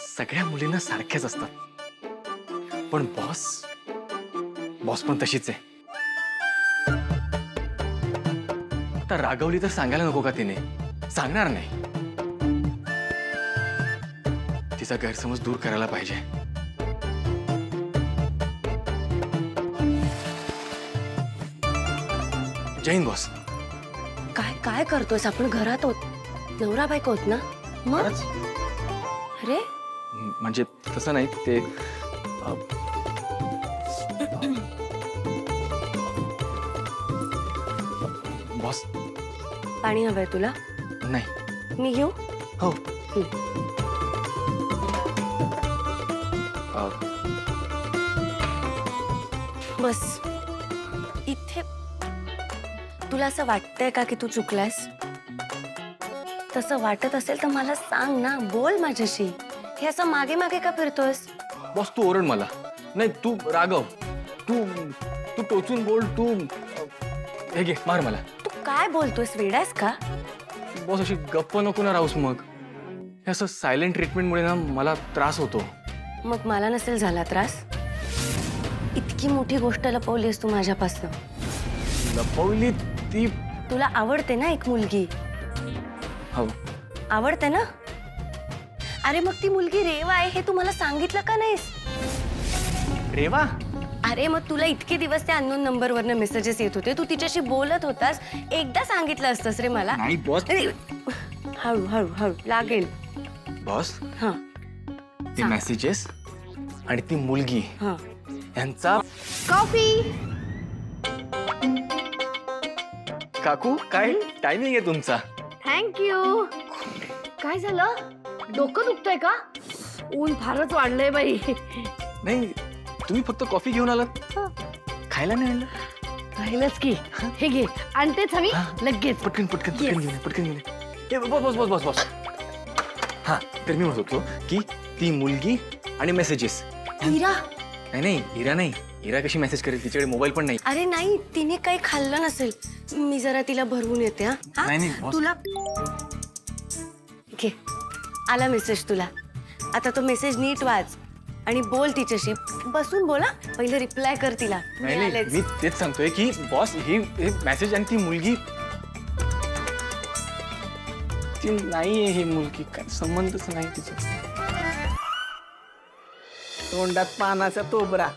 सगळ्या मुलींना सारख्याच असतात, पण बॉस बॉस पण तशीच आहे. आता रागवली तर सांगायला नको का तिने? सांगणार नाही. तिचा गैरसमज दूर करायला पाहिजे. जय हिंद बॉस. काय काय करतोयस? आपण घरात होत, नवरा बायको होत ना. मग खरंच? अरे म्हणजे तसं नाही ते. बॉस पाणी हवंय तुला? नाही. मी घेऊ? हो. बस इथे. तुला असं वाटतंय का की तू चुकलायस? तसं वाटत असेल तर मला सांग ना, बोल माझ्याशी. हे असं मागे मागे का फिरतोयस? बॉस तू ओरड मला नाही, तू रागव, तू तू टोचून बोल, तू हे घे मार मला. तू काय बोलतोयस? वेडायस का? बॉस अशी गप्प नको ना राहूस. मग हे असं सायलेंट ट्रीटमेंटमुळे ना मला त्रास होतो. मग मला नसेल झाला त्रास? इतकी मोठी गोष्ट लपवलीस तू माझ्यापासून. लपवली ती. तुला आवडते ना एक मुलगी? हो. आवडते ना? अरे मग ती मुलगी रेवा आहे हे तू मला सांगितलं का नाहीस? रेवा? अरे मग तुला इतके दिवस त्या अननोन नंबरवरनं मेसेजेस येत होते, तू तिच्याशी बोलत होतास, एकदा सांगितलं असतंस रे मला. नाही बॉस. अरे, हळू हळू हळू लागेल. बॉस हा ते मेसेजेस आणि ती मुलगी हा. यांचा. कॉफी. काकू काय टायमिंग आहे तुमचा? थँक्यू. काय झालं? डोकं दुखतंय का? ऊन फारच वाढलंय बाई. नाही तुम्ही फक्त कॉफी घेऊन आलात, खायला नाही आणलं? राहिलंच की. हे घे, आणतेच हवी लगेच. पटकन पटकन पटकन घेऊन ये, पटकन घेऊन ये. Boss boss boss boss boss. हा तर मी म्हणत होतो की ती मुलगी आणि मेसेजेस. हिरा. नाही नाही हिरा नाही. हिरा कशी मेसेज करेल? तिच्याकडे मोबाईल पण नाही. अरे नाही, तिने काही खाल्लं नसेल. मी जरा तिला भरवून येते. हा नाही, नाही, बॉस. तुला घे. आला मेसेज तुला. आता तो मेसेज नीट वाच आणि बोल तिच्याशी. बसून बोला. पहिले रिप्लाय कर तिला. नाही नाही मी तेच सांगतोय की बॉस ही मेसेज आणि ती मुलगी ती नाहीये. ही मुलगी काय संबंधच नाही तिचा. तोंडात पानाचा तोबरा.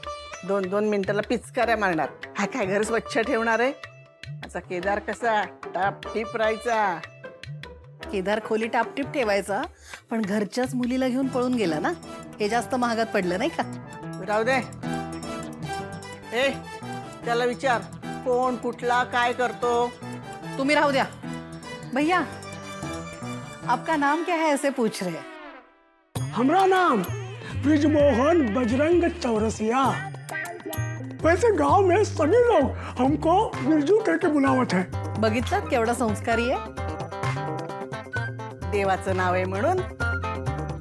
2-2 मिनिटाला पिचकाऱ्या मारणार. हा काय घर स्वच्छ ठेवणार आहे? असा केदार कसा टापटीप राहायचा. केदार खोली टापटीप ठेवायचा, पण घरच्याच मुलीला घेऊन पळून गेला ना. हे जास्त महागात पडलं नाही का? राहू दे. ए त्याला विचार कोण कुठला काय करतो. तुम्ही राहू द्या. भैया आपका नाम क्या है ऐसे पूछ रहे हैं. हमारा नाम ब्रिजमोहन बजरंग चौरसिया। वैसे गांव में सभी लोग हमको बिरजू करके बुलावत है। बघितलं केवढा संस्कारी आहे. देवाचं नाव आहे म्हणून.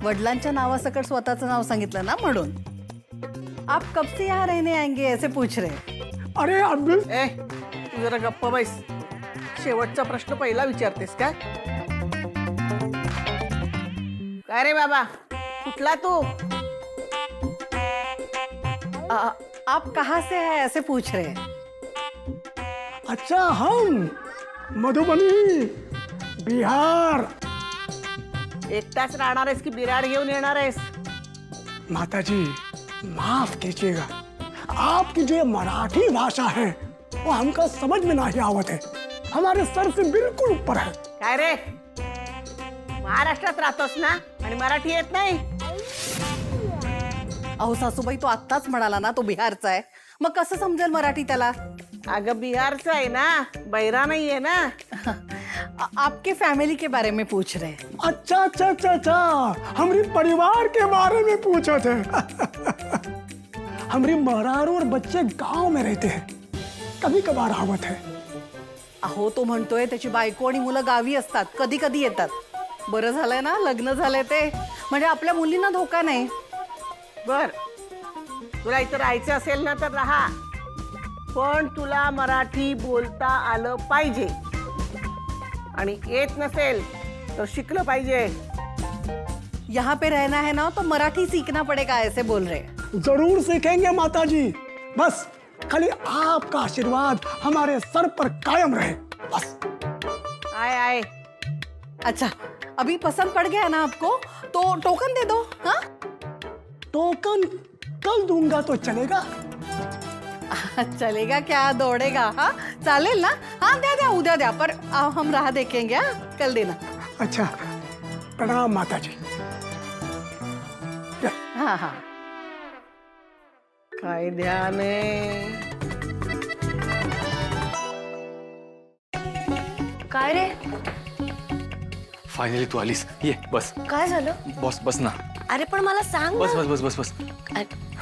वडिलांच्या नावासकट स्वतःचं नाव सांगितलं ना म्हणून. आप कब से यहाँ रहने आएंगे ऐसे पूछ रहे हैं. अरे अब्दुल ए तू जरा गप्प बैस. शेवटचा प्रश्न पहिला विचारतेस का? काय रे बाबा कुठला तू? आप कहाँ से है ऐसे पूछ रहे हैं. अच्छा हम मधुबनी बिहार। एकटाच राहणार आहेस की बिराड घेऊन येणार आहेस? माताजी माफ कीजिएगा, आपकी जो मराठी भाषा है वो हमको समझ में नहीं आवत है। हमारे सर से बिल्कुल ऊपर है। काय रे महाराष्ट्रात राहतोस ना आणि मराठी येत नाही? अहो सासूबाई तो आत्ताच म्हणाला ना तो बिहारचा आहे, मग कसं समजेल मराठी त्याला. अगं बिहारचा आहे ना, बैरा नाही आहे ना. आपके फैमिली के बारे में पूछ रहे हैं. अच्छा अच्छा अच्छा अच्छा, हमारे परिवार के बारे में पूछा थे। हमारे महारारू और बच्चे गांव में रहते हैं, कभी कभार आवत है। अहो तो म्हणतोय त्याची बायको आणि मुलं गावी असतात, कधी कधी येतात. बरं झालंय ना लग्न झालंय ते, म्हणजे आपल्या मुलींना धोका नाही. बर तुला इथं राहायचं असेल ना तर राहा, पण तुला मराठी बोलता आलं पाहिजे आणि येत नसेल तर शिकलं पाहिजे. यहाँ पे रहना है ना तो मराठी सीखना पड़ेगा, ऐसे बोल रहे हैं। जरूर सीखेंगे माताजी, बस खाली आपका आशीर्वाद हमारे सर पर कायम रहे, बस। आए आए। अच्छा, अभी पसंद पड़ गया ना आपको तो टोकन दे दो। हाँ टोकन कल दूंगा तो चलेगा? चलेगा क्या, दौड़ेगा? हाँ चालेल ना? हाँ द्या द्या, उद्या द्या, पर हम राह देखेंगे। हाँ कल देना। अच्छा, प्रणाम माताजी। हाँ हाँ। काय ध्यान आहे. काय रे, फायनली तू आलीस. ये बस. काय झालं? बॉस बस ना. अरे पण मला सांग बस ना. बस बस बस बस.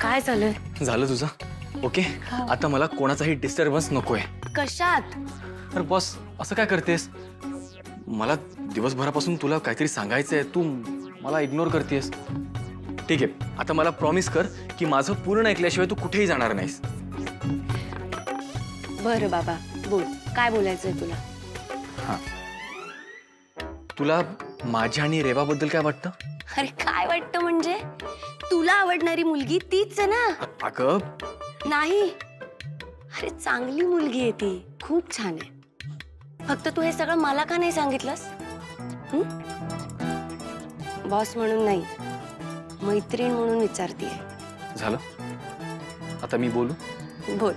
काय झालं? झालं तुझं? ओके. आता मला कोणाचाही डिस्टर्बन्स नकोय. कशात? अरे बॉस, असं काय करतेस? मला दिवसभरापासून तुला काहीतरी सांगायचंय, तू मला इग्नोर करतेस. ठीक आहे, आता मला प्रॉमिस कर की माझं पूर्ण ऐकल्याशिवाय तू कुठेही जाणार नाहीस. बरं बाबा, बोल, काय बोलायचंय तुला? तुला माझ्या आणि रेवाबद्दल काय वाटतं? अरे काय वाटतं म्हणजे? तुला आवडणारी मुलगी तीच आहे ना? अगं, नाही, अरे चांगली मुलगी आहे ती, खूप छान आहे. फक्त तू हे सगळं मला का नाही सांगितलंस? बॉस म्हणून नाही, मैत्रीण म्हणून विचारतीये. झालं. आता मी बोलू. बोल.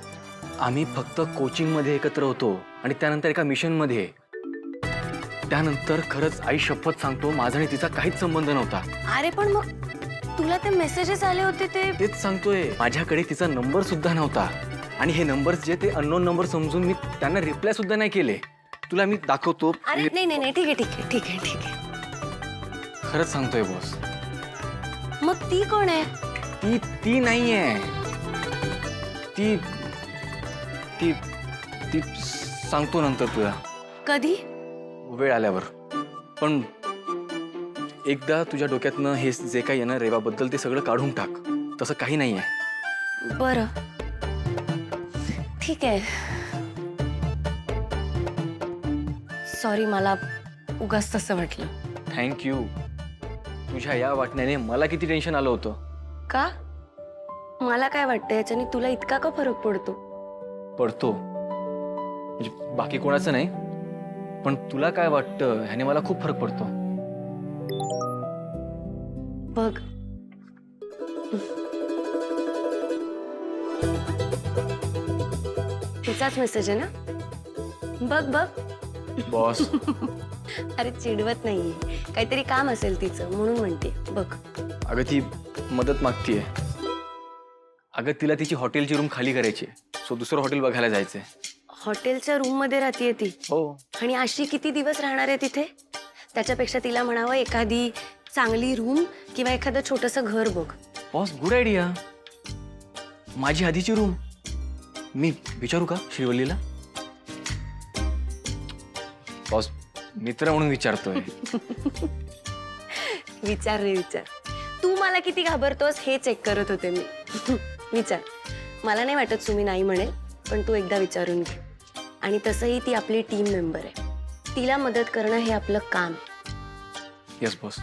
आम्ही फक्त कोचिंगमध्ये एकत्र होतो आणि त्यानंतर एका मिशनमध्ये. त्यानंतर खरंच आई शपथ सांगतो, माझा आणि तिचा काहीच संबंध नव्हता. अरे पण मग तुला ते मेसेजेस आले होते ते? तेच सांगतोय, माझ्याकडे तिचा नंबर सुद्धा नव्हता आणि हे नंबर्स जे ते अननोन नंबर समजून मी त्यांना रिप्लाय सुद्धा नाही केले. तुला मी दाखवतो. अरे नाही नाही नाही, ठीक आहे ठीक आहे ठीक आहे ठीक आहे. खरंच सांगतोय बॉस. मग ती कोण आहे? ती नाहीये. ती ती ती सांगतो नंतर तुला, कधी? वेळ आल्यावर. पण एकदा तुझ्या डोक्यातनं हे जे काही येणार रेवाबद्दल ते सगळं काढून टाक. तसं काही नाहीये. बरं, ठीक आहे. सॉरी, मला उगाच तसं वाटलं. थँक्यू. तुझ्या या वाटण्याने मला किती टेन्शन आलं होतं. का? मला काय वाटतं याच्याने तुला इतका का फरक पडतो? पडतो म्हणजे बाकी कोणाचं नाही, पण तुला काय वाटतं ह्याने मला खूप फरक पडतो. बघ, तिचाच मेसेज आहे ना? बघ बघ. बॉस, अरे चिडवत नाहीये, काहीतरी काम असेल तिचं म्हणून म्हणते. बघ. अगं ती मदत मागतीये. अगं तिला तिची हॉटेलची रूम खाली करायची, सो दुसरं हॉटेल बघायला जायचंय. हॉटेलच्या रूम मध्ये राहतीये ती? हो. आणि अशी किती दिवस राहणार आहे तिथे? त्याच्यापेक्षा तिला म्हणावं एखादी चांगली रूम किंवा एखादं छोटंसं घर बघ. Boss, good idea. माझी आधीची रूम मी विचारू का श्रीवल्लीला? बॉस, मित्र म्हणून विचारतोय. विचार रे विचार. तू मला किती घाबरतोस हे चेक करत होते मी. विचार. मला नाही वाटत तुम्ही नाही म्हणेल, पण तू एकदा विचारून घे. आणि तसंही ती आपली टीम मेंबर आहे, तिला मदत करणं हे आपलं काम. Yes boss.